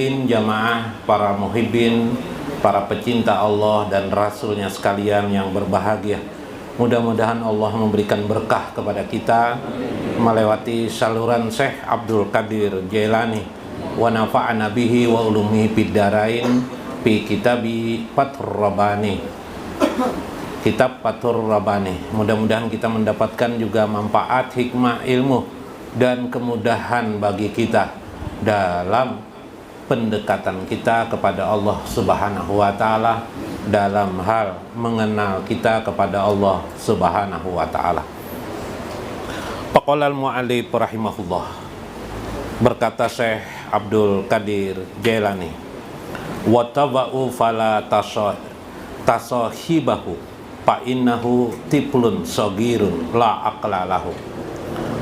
Jamaah, para muhibbin, para pecinta Allah dan Rasulnya sekalian yang berbahagia. Mudah-mudahan Allah memberikan berkah kepada kita melewati saluran Syekh Abdul Qadir Jailani wa nafa'ana bihi wa ulumihi fid dharain fi kitabi Fathur Rabbani. Kitab Fathur Rabbani. Mudah-mudahan kita mendapatkan juga manfaat, hikmah, ilmu dan kemudahan bagi kita dalam pendekatan kita kepada Allah Subhanahu wa taala, dalam hal mengenal kita kepada Allah Subhanahu wa taala. Faqala al-mu'allif rahimahullah, berkata Syekh Abdul Qadir Jailani, wa taba'u fala tasahibahu fa innahu tiplun sagirun la aqla lahu.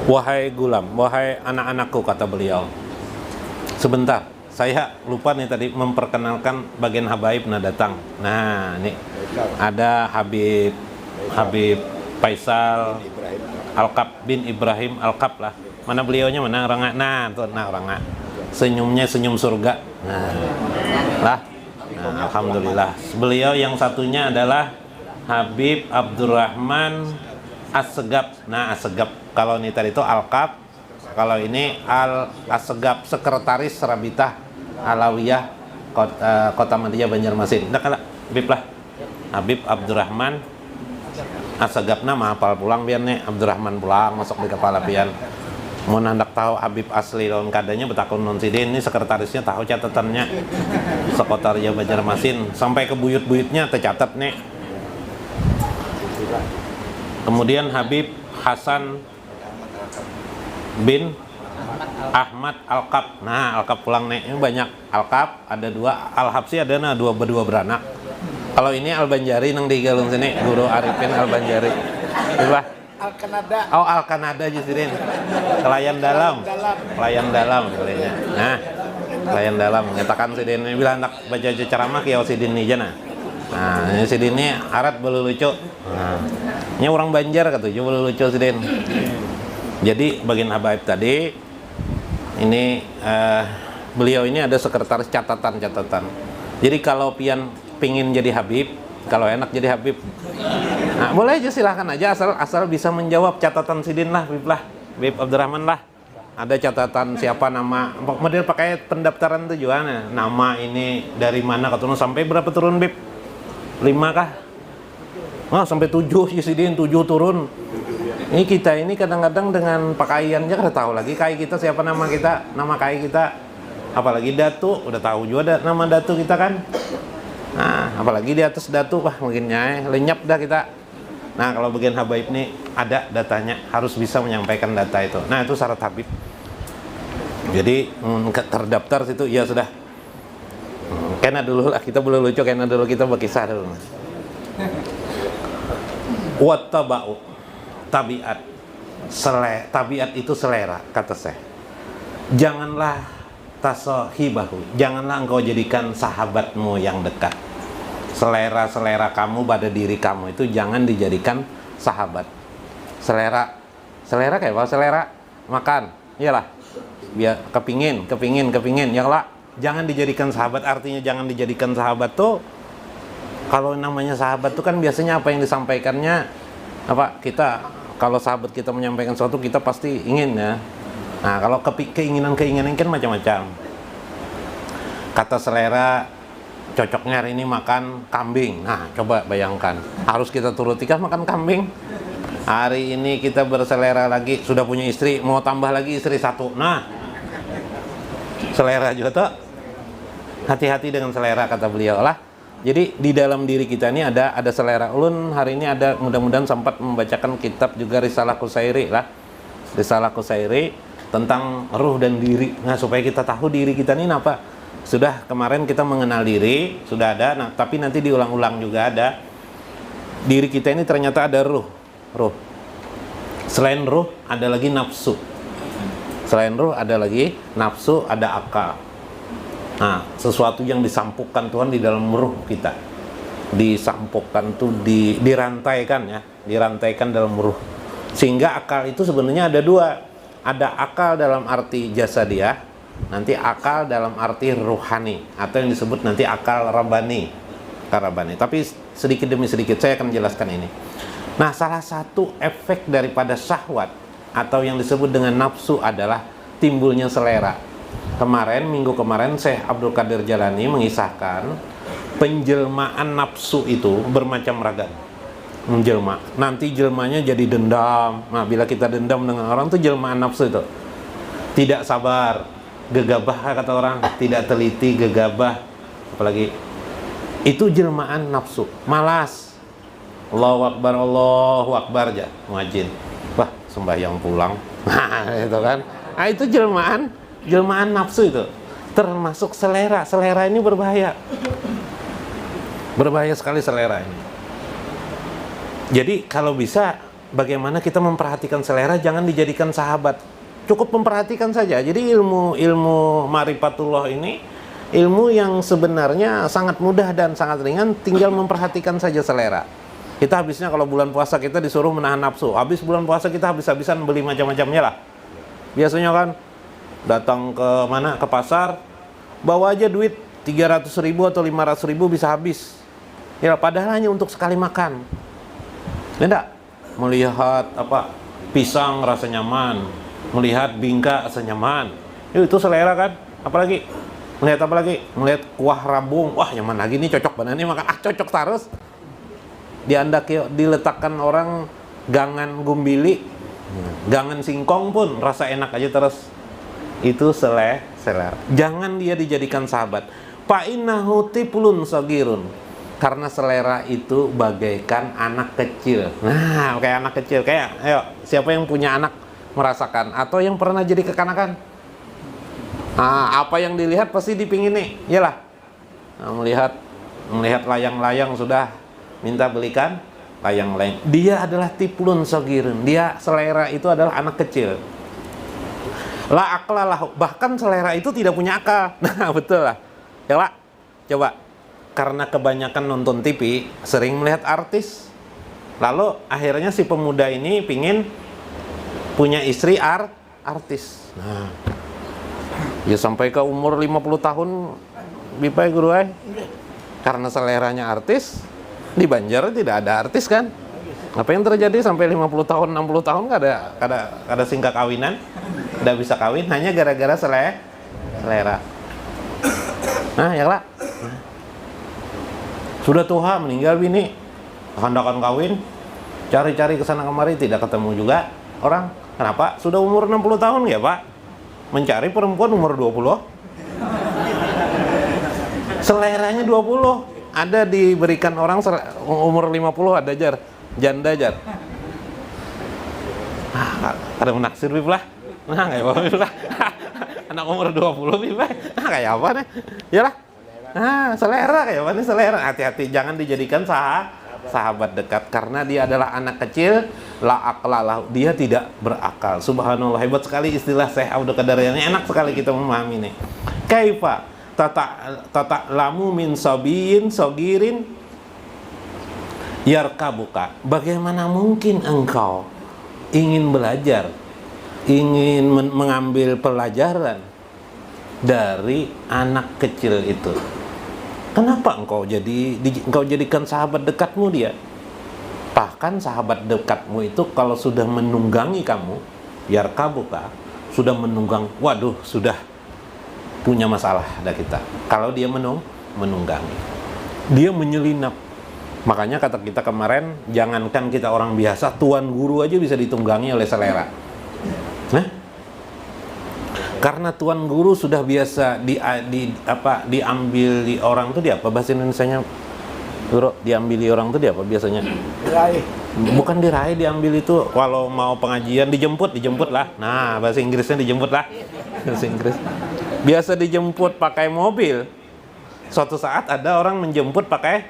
Wahai gulam, wahai anak-anakku, kata beliau. Sebentar, saya lupa nih tadi memperkenalkan bagian habaib nah datang. Nah, ini ada Habib Faisal Alkap bin Ibrahim Alkap lah. Mana beliaunya, mana orangnya? Nah, tuh, nah orangnya. Senyumnya senyum surga. Nah, lah. Nah, alhamdulillah. Beliau yang satunya adalah Habib Abdurrahman Assegaf. Nah, Assegaf. Kalau ini tadi itu Alkap. Kalau ini Al-Assegaf, sekretaris Rabitah Alawiyah Kota Madiyah Banjarmasin. Nah, kalau Habib lah, Habib Abdurrahman Assegaf, nama hafal pulang biar nih Abdurrahman pulang masuk di kepala pian. Mau nandak tahu Habib asli lawan kadanya betakun non sidin, ini sekretarisnya tahu catatannya Sekotariah Banjarmasin sampai ke buyut-buyutnya tercatat nih. Kemudian Habib Hasan bin Ahmad Alkap. Nah, Alkap pulang nih. Ini banyak Alkap, ada dua. Al-Habsi ada nah berdua beranak. Kalau ini Al-Banjari nang di galung sini, Guru Arifin Al-Banjari. Itulah. Al-Kanada. Oh, Al-Kanada jusirin. Kelayan dalam. Kelayan dalam katanya. Nah, kelayan dalam menyatakan sidin ini bilang nak baca ceramah kieu sidin nih jana. Nah, ini sidin ini arat belu lucu. Nah, ini orang Banjar kata, belu lucu sidin. Jadi bagian habaib tadi ini beliau ini ada sekretaris catatan. Jadi kalau pian pingin jadi habib, kalau enak jadi habib, nah, boleh aja, silahkan aja asal bisa menjawab catatan sidin lah, Habib Abdurrahman lah. Ada catatan siapa, nama, model pakai pendaftaran tujuannya, nama ini dari mana keturun sampai berapa turun Bib? 5 kah? Oh, sampai 7 si sidin, 7 turun. Ini kita ini kadang-kadang dengan pakaiannya kada tahu lagi kai kita siapa, nama kita, nama kai kita, apalagi datu, udah tahu juga nama datu kita kan. Nah, apalagi di atas datu, wah mungkinnya lenyap dah kita. Nah, kalau bagian habaib nih ada datanya, harus bisa menyampaikan data itu. Nah, itu syarat habib. Jadi terdaftar situ, ya sudah. Kena dulu lah, kita boleh lucu, kena dulu kita berkisah dulu. Wattaba'u, tabiat, tabiat itu selera, kata saya. Janganlah tasahibahu, janganlah engkau jadikan sahabatmu yang dekat. Selera kamu pada diri kamu itu jangan dijadikan sahabat. Selera kayak apa? Selera makan, iyalah. Biar kepingin, ya lah. Jangan dijadikan sahabat, artinya jangan dijadikan sahabat tuh. Kalau namanya sahabat tuh kan biasanya apa yang disampaikannya, apa kita, kalau sahabat kita menyampaikan sesuatu kita pasti ingin ya. Nah, kalau keinginan kan macam-macam. Kata selera, cocoknya hari ini makan kambing. Nah, coba bayangkan, harus kita turuti kah makan kambing? Hari ini kita berselera lagi, sudah punya istri, mau tambah lagi istri 1. Nah, selera juga tuh. Hati-hati dengan selera, kata beliau lah. Jadi di dalam diri kita ini ada selera. Ulun hari ini ada, mudah-mudahan sempat membacakan kitab juga Risalah Qusairi lah. Risalah Qusairi tentang ruh dan diri. Nah, supaya kita tahu diri kita ini apa. Sudah kemarin kita mengenal diri, sudah ada. Nah, tapi nanti diulang-ulang juga ada. Diri kita ini ternyata ada ruh. Selain ruh ada lagi nafsu. Selain ruh ada lagi nafsu, ada akal. Nah, sesuatu yang disampukkan Tuhan di dalam ruh kita. Disampukkan tuh dirantaikan ya, dirantaikan dalam ruh. Sehingga akal itu sebenarnya ada 2. Ada akal dalam arti jasadiah, nanti akal dalam arti ruhani, atau yang disebut nanti akal rabbani. Tapi sedikit demi sedikit saya akan jelaskan ini. Nah, salah satu efek daripada syahwat atau yang disebut dengan nafsu adalah timbulnya selera. Minggu kemarin Syekh Abdul Qadir Jalani mengisahkan penjelmaan nafsu itu bermacam ragam. Menjelma. Nanti jelmanya jadi dendam. Nah, bila kita dendam dengan orang itu jelmaan nafsu itu. Tidak sabar, gegabah kata orang, tidak teliti, gegabah, apalagi itu jelmaan nafsu. Malas. Allahu Akbar aja muadzin. Wah, sembahyang pulang. Nah, itu kan. Nah, itu jelmaan nafsu itu. Termasuk selera. Selera ini berbahaya. Berbahaya sekali selera ini. Jadi kalau bisa bagaimana kita memperhatikan selera, jangan dijadikan sahabat. Cukup memperhatikan saja. Jadi ilmu Ma'rifatullah ini ilmu yang sebenarnya sangat mudah dan sangat ringan, tinggal memperhatikan saja selera. Kita habisnya kalau bulan puasa kita disuruh menahan nafsu. Habis bulan puasa kita habis-habisan beli macam-macamnya lah. Biasanya kan datang ke mana? Ke pasar, bawa aja duit 300.000 atau 500.000 bisa habis. Ya padahal hanya untuk sekali makan. Tidak melihat pisang rasa nyaman, melihat bingka rasa nyaman. Itu selera kan? Apalagi melihat melihat kuah rabung, wah nyaman lagi nih, cocok banget nih makan, cocok terus. Diletakkan orang gangan gumbili, gangan singkong pun rasa enak aja terus. Itu selera. Jangan dia dijadikan sahabat. Fa innahu tiplun sagirun. Karena selera itu bagaikan anak kecil. Nah, kayak anak kecil. Ayo, siapa yang punya anak merasakan atau yang pernah jadi kekanakan? Nah, apa yang dilihat pasti dipingin nih, iyalah. Nah, melihat layang-layang sudah minta belikan layang-layang. Dia adalah tiplun sagirun. Dia selera itu adalah anak kecil. La aqlalah, bahkan selera itu tidak punya akal. Nah, betul lah. Ya lah, coba. Karena kebanyakan nonton TV, sering melihat artis. Lalu akhirnya si pemuda ini pingin punya istri artis. Nah, ya sampai ke umur 50 tahun bipai guru karena seleranya artis. Di Banjar tidak ada artis kan? Apa yang terjadi sampai 50 tahun, 60 tahun nggak ada singkat kawinan, nggak bisa kawin hanya gara-gara selera. Nah, ya lah. Sudah tua, meninggal bini, hendakan kawin, cari-cari kesana kemari tidak ketemu juga orang. Kenapa? Sudah umur 60 tahun ya Pak? Mencari perempuan umur 20. Seleranya 20. Ada diberikan orang umur 50 ada janda. Ada menaksir bib lah. Nah, kayak apa bib lah. Anak umur 20 bib lah. Nah, kayak apa nih? Yalah. Nah, selera kayak apa nih selera? Hati-hati, jangan dijadikan sahabat dekat karena dia adalah anak kecil, la aqlalah, dia tidak berakal. Subhanallah, hebat sekali istilah Syekh Abdul Qadir ini, enak sekali kita memahami nih. Kaifa tata lamu min sabiyin sagirin yarkabuka. Bagaimana mungkin engkau ingin belajar, ingin mengambil pelajaran dari anak kecil itu? Kenapa engkau jadikan sahabat dekatmu dia? Bahkan sahabat dekatmu itu kalau sudah menunggangi kamu, yarkabuka, sudah menunggang, waduh, sudah punya masalah ada kita. Kalau dia menunggangi, dia menyelinap. Makanya kata kita kemarin, jangankan kita orang biasa, tuan guru aja bisa ditunggangi oleh selera. Nah, karena tuan guru sudah biasa diambil di orang tuh dia apa bahasa Indonesianya? Guru, diambil di orang tuh dia apa biasanya? Diraih. Bukan diraih, diambil itu kalau mau pengajian dijemput lah. Nah, bahasa Inggrisnya dijemput lah. Bahasa Inggris. Biasa dijemput pakai mobil. Suatu saat ada orang menjemput pakai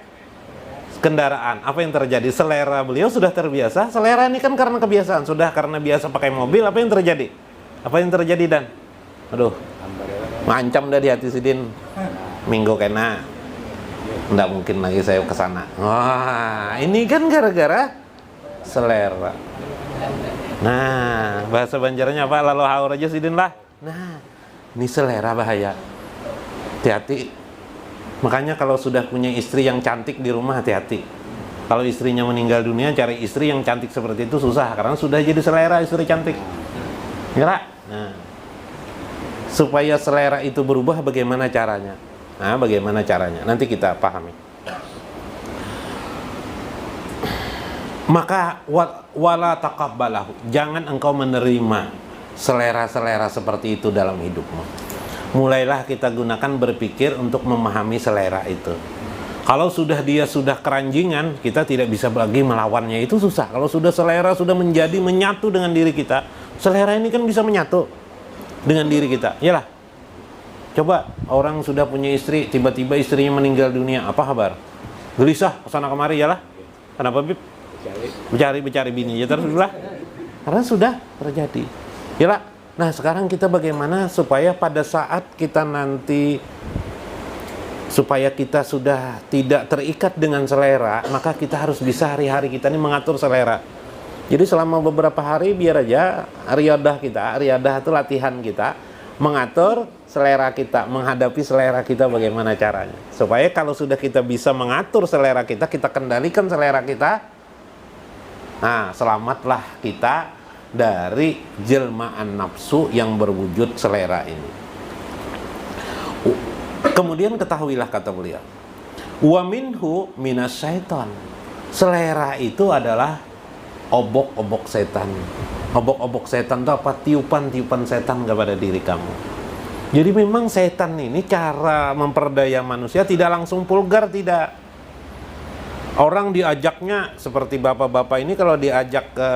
kendaraan. Apa yang terjadi? Selera beliau sudah terbiasa. Selera ini kan karena kebiasaan. Sudah karena biasa pakai mobil, apa yang terjadi? Apa yang terjadi Dan? Aduh, ngancam dah di hati Sidin. Minggu kena, nggak mungkin lagi saya kesana. Wah, ini kan gara-gara selera. Nah, bahasa Banjarnya apa? Lalu haur aja Sidin lah. Nah, Ini selera bahaya. Hati-hati. Makanya kalau sudah punya istri yang cantik di rumah, hati-hati. Kalau istrinya meninggal dunia, cari istri yang cantik seperti itu susah, karena sudah jadi selera istri cantik. Ya. Nah, supaya selera itu berubah, bagaimana caranya? Nah, bagaimana caranya? Nanti kita pahami. Maka wala taqabbalahu, jangan engkau menerima selera-selera seperti itu dalam hidupmu. Mulailah kita gunakan berpikir untuk memahami selera itu. Kalau sudah dia sudah keranjingan, kita tidak bisa lagi melawannya, itu susah. Kalau sudah selera sudah menyatu dengan diri kita, selera ini kan bisa menyatu dengan diri kita. Yalah. Coba orang sudah punya istri, tiba-tiba istrinya meninggal dunia, apa kabar? Gelisah kesana kemari, yalah. Kenapa, Bib? Mencari bini ya teruslah. Karena sudah terjadi. Yalah. Nah, sekarang kita bagaimana supaya pada saat kita nanti, supaya kita sudah tidak terikat dengan selera, maka kita harus bisa hari-hari kita ini mengatur selera. Jadi selama beberapa hari biar aja riyadah itu latihan kita mengatur selera kita, menghadapi selera kita bagaimana caranya. Supaya kalau sudah kita bisa mengatur selera kita kendalikan selera kita, nah selamatlah kita dari jelmaan nafsu yang berwujud selera ini. Kemudian ketahuilah, kata beliau, wa minhu minas syaitan. Selera itu adalah obok-obok setan. Obok-obok setan itu apa? Tiupan-tiupan setan kepada diri kamu. Jadi memang setan ini cara memperdaya manusia tidak langsung vulgar, tidak. Orang diajaknya seperti bapak-bapak ini, kalau diajak ke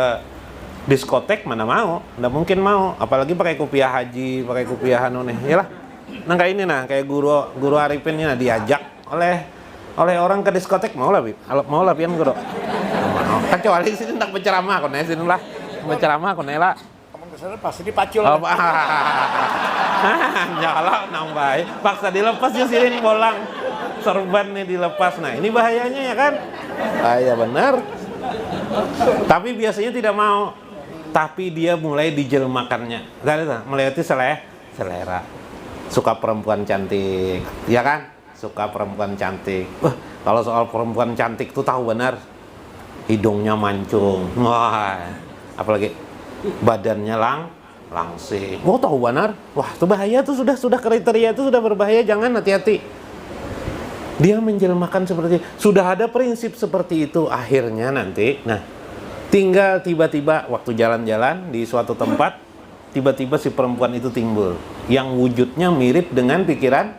diskotek mana mau, nggak mungkin mau, apalagi pakai kopiah haji, pakai kopiah nih, yalah. Nah kayak ini, nah kayak guru Arifin ini, nah, diajak oleh orang ke diskotek, mau lah pian guru. Kecuali sini tak berceramah, kone sini lah, berceramah kone lah. Kamu kesana pasti dipacul. Nyala nambah, paksa dilepas ya sini bolang, sorban nih dilepas. Nah ini bahayanya ya kan? Bahaya benar. Tapi biasanya tidak mau. Tapi dia mulai dijelmakannya. Melewati selera. Suka perempuan cantik, ya kan? Suka perempuan cantik. Kalau soal perempuan cantik tuh tahu benar. Hidungnya mancung. Wah, apalagi badannya langsing. Oh, tahu benar. Wah, itu bahaya tuh, sudah kriteria itu sudah berbahaya, jangan, hati-hati. Dia menjelmakan seperti itu. Sudah ada prinsip seperti itu, akhirnya nanti, nah, tinggal tiba-tiba waktu jalan-jalan di suatu tempat, tiba-tiba si perempuan itu timbul yang wujudnya mirip dengan pikiran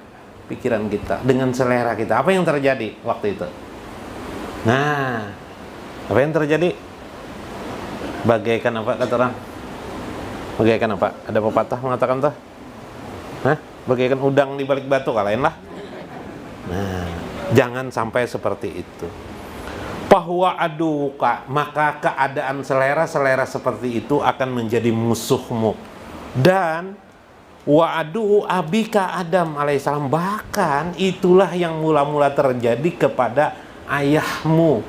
kita, dengan selera kita. Apa yang terjadi waktu itu? Nah, apa yang terjadi? Bagaikan apa kata orang? Bagaikan apa? Ada pepatah mengatakan tuh? Hah? Bagaikan udang di balik batu, kalahin lah. Nah, jangan sampai seperti itu. Bahwa aduka, maka keadaan selera seperti itu akan menjadi musuhmu. Dan wa adu abika Adam alaihissalam, bahkan itulah yang mula-mula terjadi kepada ayahmu,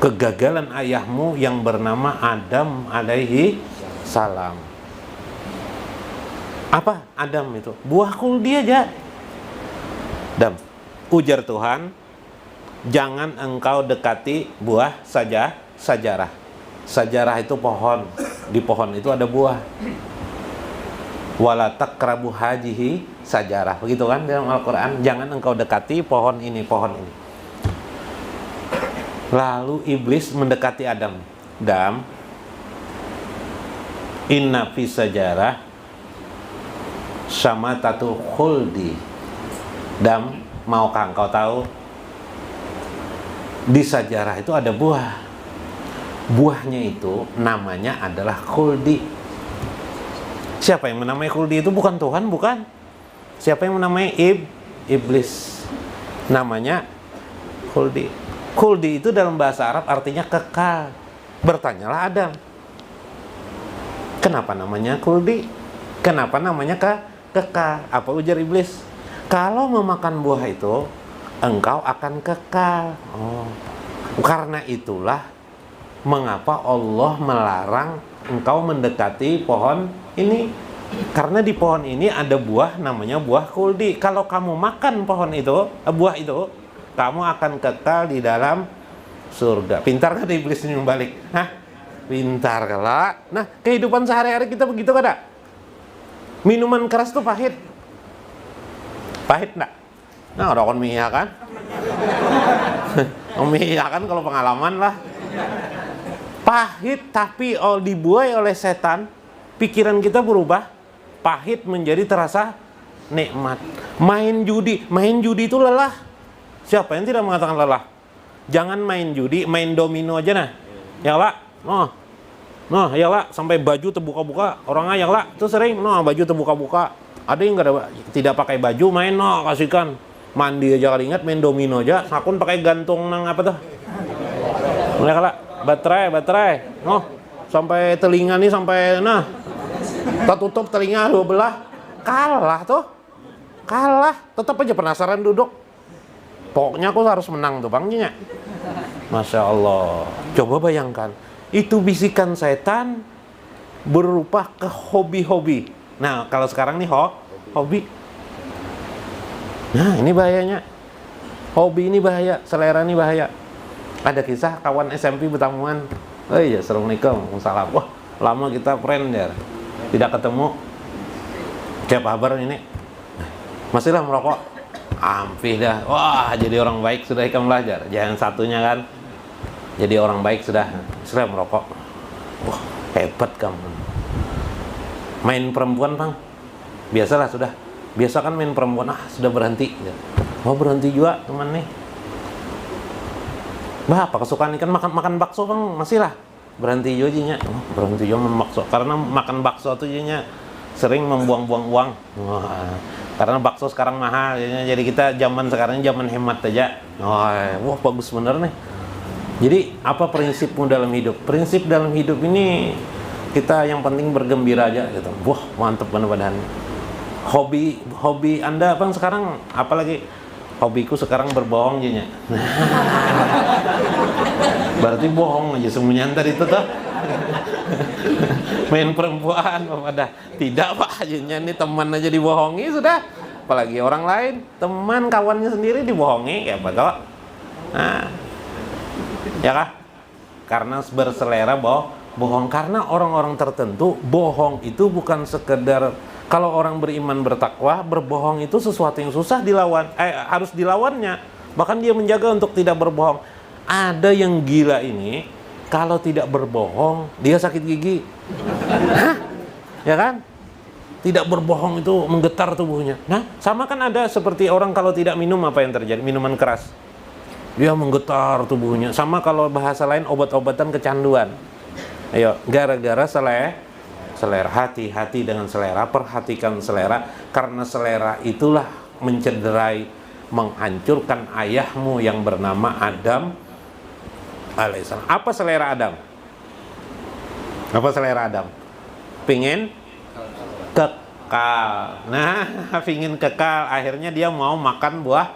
kegagalan ayahmu yang bernama Adam alaihi salam. Apa Adam itu? Buah kuldi aja. Adam, ujar Tuhan, jangan engkau dekati buah sajarah. Sajarah itu pohon. Di pohon itu ada buah. Wala taqrabu hajihi sajarah. Begitu kan dalam Al-Quran. Jangan engkau dekati pohon ini. Lalu iblis mendekati Adam. Adam, inna fi sajarah syamatatu khuldi. Adam, maukah engkau tahu di sajarah itu ada buah. Buahnya itu namanya adalah khuldi. Siapa yang menamai khuldi itu? Bukan Tuhan, bukan. Siapa yang menamai iblis? Namanya khuldi. Khuldi itu dalam bahasa Arab artinya kekal. Bertanyalah Adam, kenapa namanya khuldi? Kenapa namanya kekal? Apa ujar iblis? Kalau memakan buah itu engkau akan kekal. Oh, karena itulah mengapa Allah melarang engkau mendekati pohon ini. Karena di pohon ini ada buah namanya buah khuldi. Kalau kamu makan pohon itu, buah itu, kamu akan kekal di dalam surga. Pintar kan iblis senyum balik? Hah? Pintar kalau. Nah, kehidupan sehari-hari kita begitu kan? Minuman keras tuh pahit. Pahit enggak? Nah, orang mia kan? Mia kan kalau pengalaman lah. Pahit, tapi dibuai oleh setan, pikiran kita berubah. Pahit menjadi terasa nikmat. Main judi itu lelah. Siapa yang tidak mengatakan lelah? Jangan main judi, main domino aja nah. Ya lah, ya lah, sampai baju terbuka-buka. Orang ya lah, itu sering, baju terbuka-buka. Ada yang tidak pakai baju main, kasihkan. Mandi aja kali ingat, main domino aja. Sakun pakai gantung nang apa tuh? Mereka lah, baterai. Sampai telinga nih sampai tak tutup telinga 12. Kalah tuh. Tetap aja penasaran duduk. Pokoknya aku harus menang tuh bangnya. Masya Allah. Coba bayangkan, itu bisikan setan berupa ke hobi-hobi. Nah, kalau sekarang nih hobi. Nah, ini bahayanya. Hobi ini bahaya, selera ini bahaya. Ada kisah kawan SMP Betamuan. Oh iya, assalamualaikum, salam. Wah, lama kita friend ya. Tidak ketemu. Siapa kabar ini? Masihlah merokok. Ampih dah. Wah, jadi orang baik sudah ikan belajar. Jangan satunya kan. Jadi orang baik sudah merokok. Wah, hebat kamu. Main perempuan, Bang. Biasalah sudah. Biasa kan main perempuan, sudah berhenti. Oh, berhenti juga teman nih. Apa kesukaan ikan makan bakso, Bang? Masih lah. Berhenti juga. Berhenti juga makan bakso. Karena makan bakso tuh jadinya sering membuang-buang uang. Wah, karena bakso sekarang mahal, jadi kita zaman sekarang zaman hemat aja. Wah, bagus bener nih. Jadi apa prinsipmu dalam hidup? Prinsip dalam hidup ini kita yang penting bergembira aja gitu. Wah, mantep bener badan. Hobi Anda Bang sekarang apalagi? Hobiku sekarang berbohong jadinya. Berarti bohong aja semuanya tadi itu tuh. Main perempuan pada tidak Pak, jadinya ini teman aja dibohongi sudah. Apalagi orang lain, teman kawannya sendiri dibohongi ya betul. Nah, ya kah? Karena berselera bohong. Karena orang-orang tertentu bohong itu bukan sekedar, kalau orang beriman bertakwa, berbohong itu sesuatu yang susah dilawan, harus dilawannya. Bahkan dia menjaga untuk tidak berbohong. Ada yang gila ini, kalau tidak berbohong, dia sakit gigi. Hah? Ya kan? Tidak berbohong itu menggetar tubuhnya. Nah, sama kan ada seperti orang kalau tidak minum, apa yang terjadi? Minuman keras. Dia menggetar tubuhnya. Sama kalau bahasa lain obat-obatan kecanduan. Ayo, gara-gara selera, hati-hati dengan selera, perhatikan selera, karena selera itulah mencederai, menghancurkan ayahmu yang bernama Adam alaihissalam. Apa selera Adam? Pingin kekal. Nah, pingin kekal, akhirnya dia mau makan buah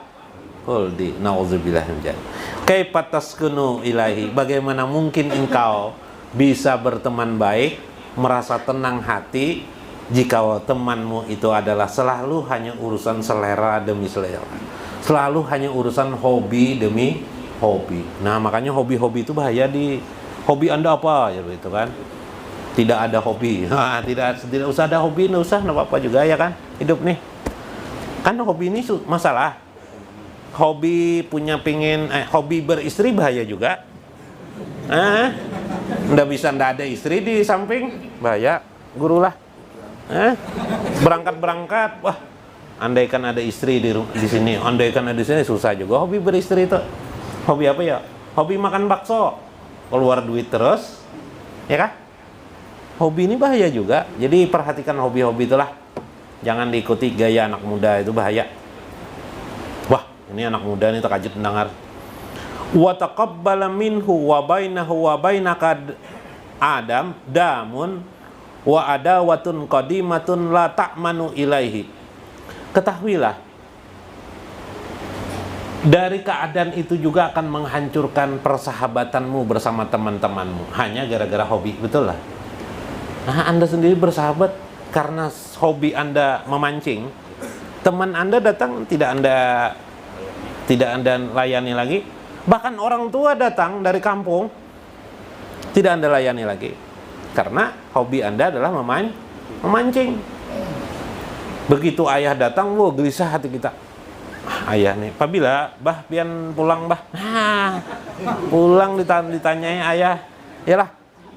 khuldi. Nauzubillah min dzalik. Kaifa taskunu ilahi? Bagaimana mungkin engkau bisa berteman baik, merasa tenang hati jika temanmu itu adalah selalu hanya urusan selera demi selera, selalu hanya urusan hobi demi hobi. Nah, makanya hobi-hobi itu bahaya. Di hobi Anda apa ya itu kan? Tidak ada hobi. tidak usah ada hobi, nggak usah, nggak apa-apa juga ya kan? Hidup nih. Kan hobi ini masalah. Hobi hobi beristri bahaya juga. Nggak ada istri di samping, bahaya, guru lah. Berangkat, wah, andaikan ada istri di sini, andaikan ada di sini, susah juga hobi beristri itu. Hobi apa ya? Hobi makan bakso, keluar duit terus, ya kan? Hobi ini bahaya juga. Jadi perhatikan hobi-hobi itulah. Jangan diikuti gaya anak muda, itu bahaya. Wah, ini anak muda nih terkajut mendengar. Wa taqabbala minhu wa bainahu wa bainaka Adam damun wa adawatun qadimatun la ta'manu ilaihi. Ketahuilah, dari keadaan itu juga akan menghancurkan persahabatanmu bersama teman-temanmu hanya gara-gara hobi. Betul lah. Nah, Anda sendiri bersahabat karena hobi Anda memancing, teman Anda datang tidak Anda layani lagi. Bahkan orang tua datang dari kampung tidak Anda layani lagi. Karena hobi Anda adalah memancing. Begitu ayah datang, gelisah hati kita. Ayah nih, apabila bah pian pulang bah. Nah, pulang ditanyai ayah. Yalah.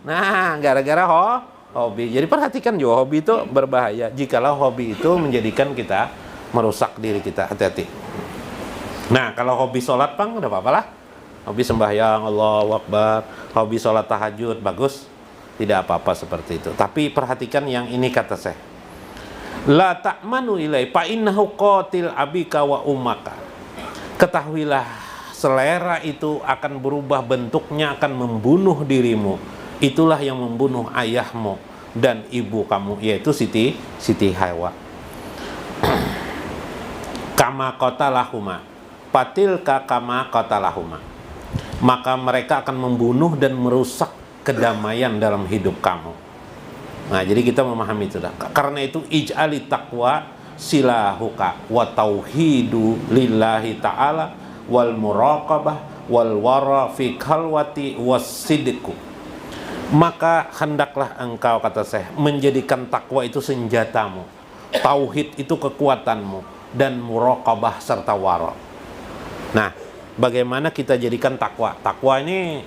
Nah, gara-gara hobi. Jadi perhatikan juga, hobi itu berbahaya jikalau hobi itu menjadikan kita merusak diri kita. Hati-hati. Nah, kalau hobi sholat bang, udah apa-apa lah. Hobi sembahyang, Allahu Akbar. Hobi sholat tahajud, bagus. Tidak apa-apa seperti itu. Tapi perhatikan yang ini kata saya. La ta'manu ilai fa innahu qatil abika wa ummaka. Ketahuilah, selera itu akan berubah bentuknya, akan membunuh dirimu. Itulah yang membunuh ayahmu dan ibu kamu, yaitu Siti Hawa. Kama qatalahuma patilka kama qatalahuma. Maka mereka akan membunuh dan merusak kedamaian dalam hidup kamu. Nah, jadi kita memahami itu dah. Karena itu ij'ali taqwa silahuka wa tauhidu lillahi ta'ala wal muraqabah wal wara fi khalwati was-sidqu. Maka hendaklah engkau, kata saya, menjadikan takwa itu senjatamu, tauhid itu kekuatanmu, dan muraqabah serta wara. Nah, bagaimana kita jadikan takwa? Takwa ini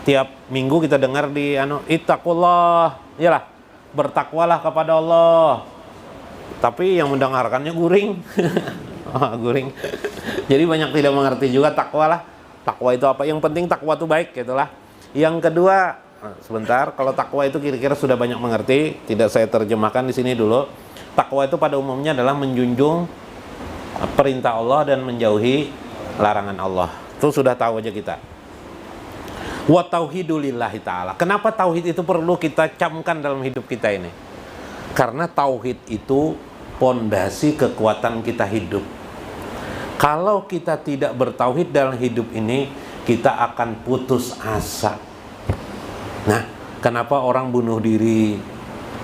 tiap minggu kita dengar di ittaqullah, iyalah, bertakwalah kepada Allah. Tapi yang mendengarkannya guring. Guring. Jadi banyak tidak mengerti juga takwa lah. Takwa itu apa? Yang penting takwa itu baik, gitulah. Yang kedua, sebentar, kalau takwa itu kira-kira sudah banyak mengerti, tidak saya terjemahkan di sini dulu. Takwa itu pada umumnya adalah menjunjung perintah Allah dan menjauhi larangan Allah. Itu sudah tahu aja kita. Wa tauhidu lillahi ta'ala. Kenapa tauhid itu perlu kita camkan dalam hidup kita ini? Karena tauhid itu pondasi kekuatan kita hidup. Kalau kita tidak bertauhid dalam hidup ini, kita akan putus asa. Nah, kenapa orang bunuh diri?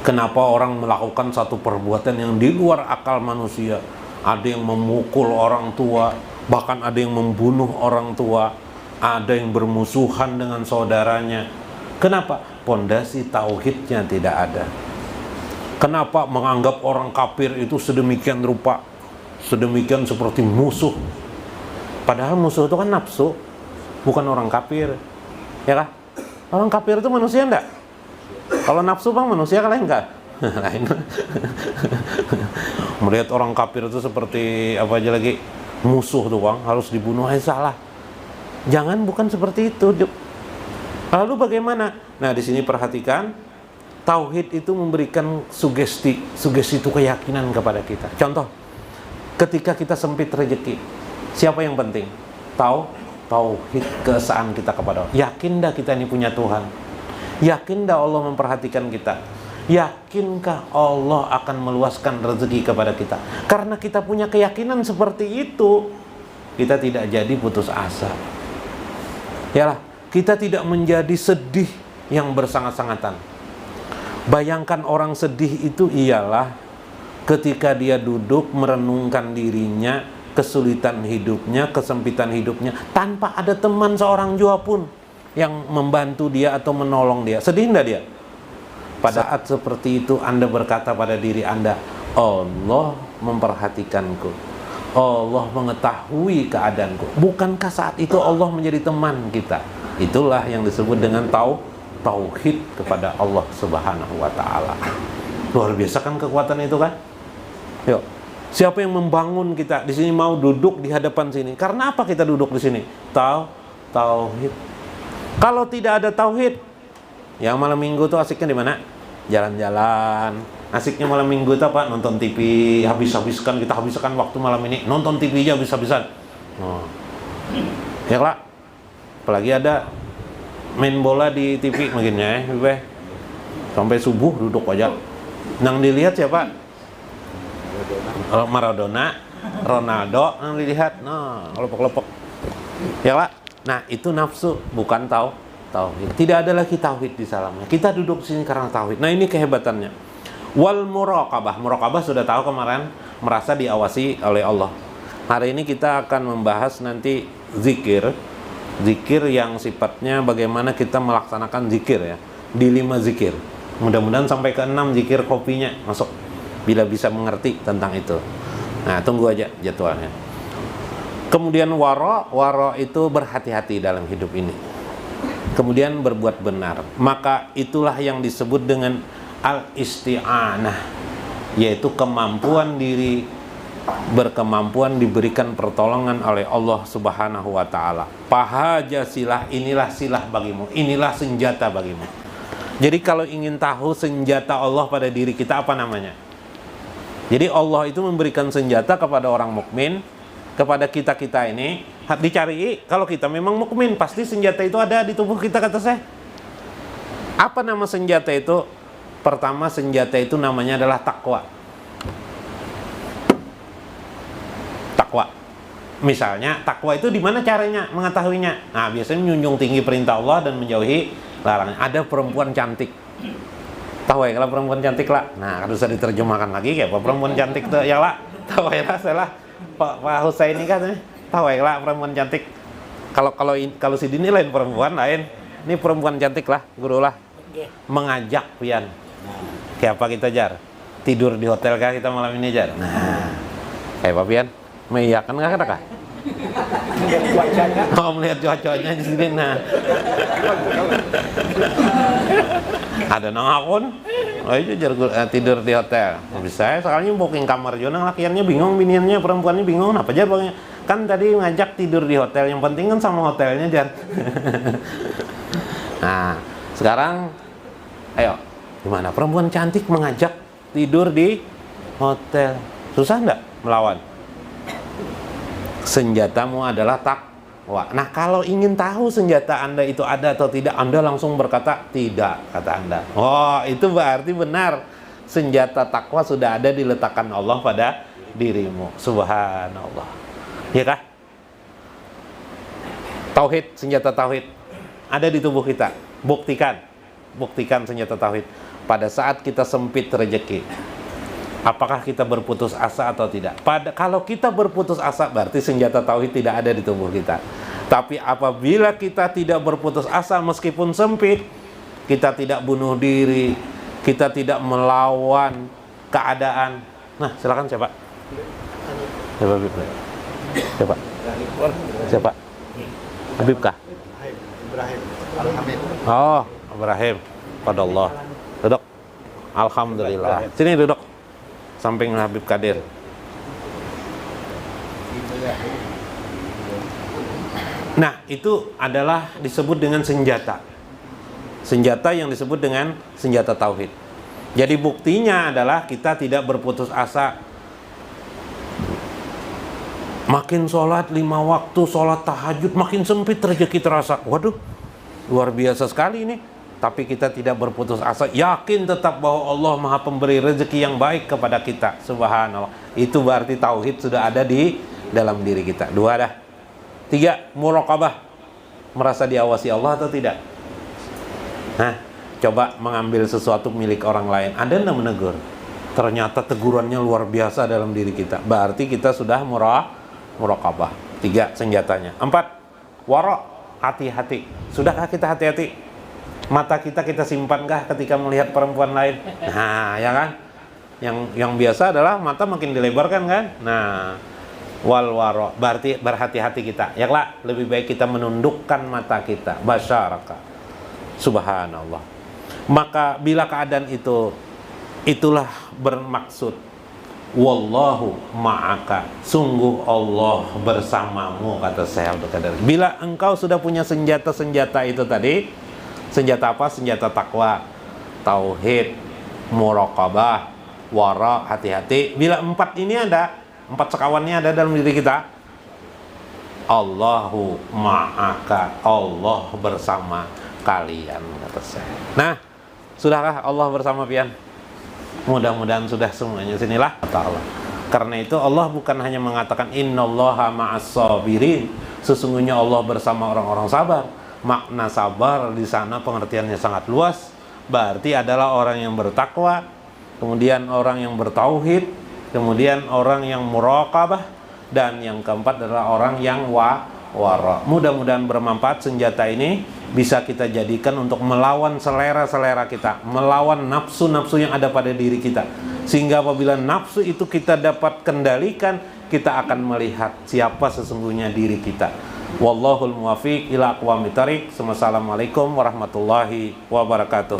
Kenapa orang melakukan satu perbuatan yang di luar akal manusia? Ada yang memukul orang tua, bahkan ada yang membunuh orang tua, ada yang bermusuhan dengan saudaranya. Kenapa? Pondasi tauhidnya tidak ada. Kenapa menganggap orang kafir itu sedemikian rupa, sedemikian seperti musuh? Padahal musuh itu kan nafsu, bukan orang kafir, ya kan? Orang kafir itu manusia enggak? Kalau nafsu bang manusia kalian enggak? Lain. Melihat orang kafir itu seperti apa aja lagi, musuh tuh bang, harus dibunuh. Salah. Jangan, bukan seperti itu. Lalu bagaimana? Nah, di sini perhatikan, tauhid itu memberikan sugesti itu keyakinan kepada kita. Contoh, ketika kita sempit rezeki, siapa yang penting? Tauhid, keesaan kita kepada Allah. Yakin dah kita ini punya Tuhan? Yakin dah Allah memperhatikan kita? Yakinkah Allah akan meluaskan rezeki kepada kita? Karena kita punya keyakinan seperti itu, kita tidak jadi putus asa. Yalah, kita tidak menjadi sedih yang bersangat-sangatan. Bayangkan orang sedih itu ialah ketika dia duduk merenungkan dirinya, kesulitan hidupnya, kesempitan hidupnya, tanpa ada teman seorang jua pun yang membantu dia atau menolong dia. Sedih enggak dia? Pada saat seperti itu Anda berkata pada diri Anda, Allah memperhatikanku, Allah mengetahui keadaanku. Bukankah saat itu Allah menjadi teman kita? Itulah yang disebut dengan tauhid kepada Allah Subhanahu wa ta'ala. Luar biasa kan kekuatan itu kan? Yuk, siapa yang membangun kita di sini mau duduk di hadapan sini? Karena apa kita duduk di sini? Tauhid. Kalau tidak ada tauhid, yang malam minggu tuh asiknya di mana? Jalan-jalan. Asiknya malam minggu itu apa? Nonton TV. Kita habiskan waktu malam ini nonton TV aja habis-habisan. Ya lah. Apalagi ada main bola di TV begini ya, sampai subuh duduk aja. Nang dilihat siapa? Maradona, Ronaldo, nang dilihat. Nah, kelompok-kelompok. Ya lah. Nah, itu nafsu, bukan tauhid. Tidak ada lagi tauhid di dalamnya. Kita duduk sini karena tauhid. Nah, ini kehebatannya. Wal muraqabah. Muraqabah sudah tahu kemarin, merasa diawasi oleh Allah. Hari ini kita akan membahas nanti zikir. Zikir yang sifatnya bagaimana kita melaksanakan zikir ya. Di 5 zikir. Mudah-mudahan sampai ke 6 zikir kopinya masuk. Bila bisa mengerti tentang itu. Nah, tunggu aja jadwalnya. Kemudian wara itu berhati-hati dalam hidup ini. Kemudian berbuat benar. Maka itulah yang disebut dengan al-isti'anah, yaitu kemampuan diri, berkemampuan diberikan pertolongan oleh Allah Subhanahu wa ta'ala. Pahaja silah, inilah silah bagimu, inilah senjata bagimu. Jadi kalau ingin tahu senjata Allah pada diri kita apa namanya? Jadi Allah itu memberikan senjata kepada orang mukmin, kepada kita-kita ini. Dicari, kalau kita memang mukmin, pasti senjata itu ada di tubuh kita, kata saya. Apa nama senjata itu? Pertama, senjata itu namanya adalah takwa. Takwa. Misalnya, takwa itu di mana caranya mengetahuinya? Nah, biasanya menjunjung tinggi perintah Allah dan menjauhi larangan. Ada perempuan cantik. Tahu ya kalau perempuan cantik lah. Nah, harus bisa diterjemahkan lagi kayak apa perempuan cantik tuh ya lah. Tahu ya lah, salah. Pak Husain ini kan tahu ya lah perempuan cantik. Kalau si Dini lain perempuan lain. Ini perempuan cantik lah, guru lah. Mengajak pian. Kayak apa kita jar? Tidur di hotel kah kita malam ini jar? Nah, kayak apa pian? Mengiyakan nggak kata-kata? Oh, melihat cuacanya di sini. Nah, ada nang akun, oh itu tidur di hotel. Bisa, soalnya booking kamar juga, lakiannya bingung, biniannya perempuannya bingung, apa aja bang? Kan tadi ngajak tidur di hotel, yang penting kan sama hotelnya jar. Nah, sekarang, ayo, gimana? Perempuan cantik mengajak tidur di hotel, susah nggak melawan? Senjatamu adalah takwa. Nah, kalau ingin tahu senjata Anda itu ada atau tidak, Anda langsung berkata tidak, kata Anda. Oh, itu berarti benar. Senjata takwa sudah ada diletakkan Allah pada dirimu. Subhanallah. Ya kah? Tauhid, senjata tauhid ada di tubuh kita. Buktikan senjata tauhid. Pada saat kita sempit rezeki, apakah kita berputus asa atau tidak? Kalau kita berputus asa, berarti senjata tauhid tidak ada di tubuh kita. Tapi apabila kita tidak berputus asa meskipun sempit, kita tidak bunuh diri, kita tidak melawan keadaan. Nah, silakan siapa? Siapa Habib? Siapa? Siapa? Habib kah? Ibrahim Al-Hamid. Oh, Ibrahim. Pada Allah. Duduk. Alhamdulillah. Sini duduk. Samping Habib Kadir. Nah, itu adalah disebut dengan senjata. Senjata yang disebut dengan senjata tauhid. Jadi buktinya adalah kita tidak berputus asa. Makin sholat 5 waktu, sholat tahajud, makin sempit rezeki terasa. Waduh, luar biasa sekali ini. Tapi kita tidak berputus asa, yakin tetap bahwa Allah Maha Pemberi rezeki yang baik kepada kita. Subhanallah. Itu berarti tauhid sudah ada di dalam diri kita. 2 dah. 3, muraqabah. Merasa diawasi Allah atau tidak? Nah, coba mengambil sesuatu milik orang lain. Ada yang menegur. Ternyata tegurannya luar biasa dalam diri kita. Berarti kita sudah muraqabah. 3 senjatanya. 4, wara, hati-hati. Sudahkah kita hati-hati? Mata kita simpankah ketika melihat perempuan lain? Nah, ya kan? Yang biasa adalah mata makin dilebarkan kan? Nah, wal waro, berarti berhati-hati kita. Ya lah, lebih baik kita menundukkan mata kita. Basyaraka. Subhanallah. Maka bila keadaan itu, itulah bermaksud wallahu ma'aka. Sungguh Allah bersamamu, kata Syekh Abdul Qadir. Bila engkau sudah punya senjata-senjata itu tadi, senjata apa? Senjata takwa, tauhid, muraqabah, wara, hati-hati. Bila 4 ini ada, 4 sekawannya ada dalam diri kita, Allahu ma'aka, Allah bersama kalian, kata saya. Nah, sudahkah Allah bersama pian? Mudah-mudahan sudah semuanya. Sinilah kata Allah. Karena itu Allah bukan hanya mengatakan innallaha ma'as sabirin, sesungguhnya Allah bersama orang-orang sabar. Makna sabar di sana pengertiannya sangat luas. Berarti adalah orang yang bertakwa, kemudian orang yang bertauhid, kemudian orang yang muraqabah, dan yang keempat adalah orang yang wara. Mudah-mudahan bermanfaat senjata ini bisa kita jadikan untuk melawan selera-selera kita, melawan nafsu-nafsu yang ada pada diri kita. Sehingga apabila nafsu itu kita dapat kendalikan, kita akan melihat siapa sesungguhnya diri kita. Wallahul muwaffiq ila aqwamit thariq. Wassalamualaikum warahmatullahi wabarakatuh.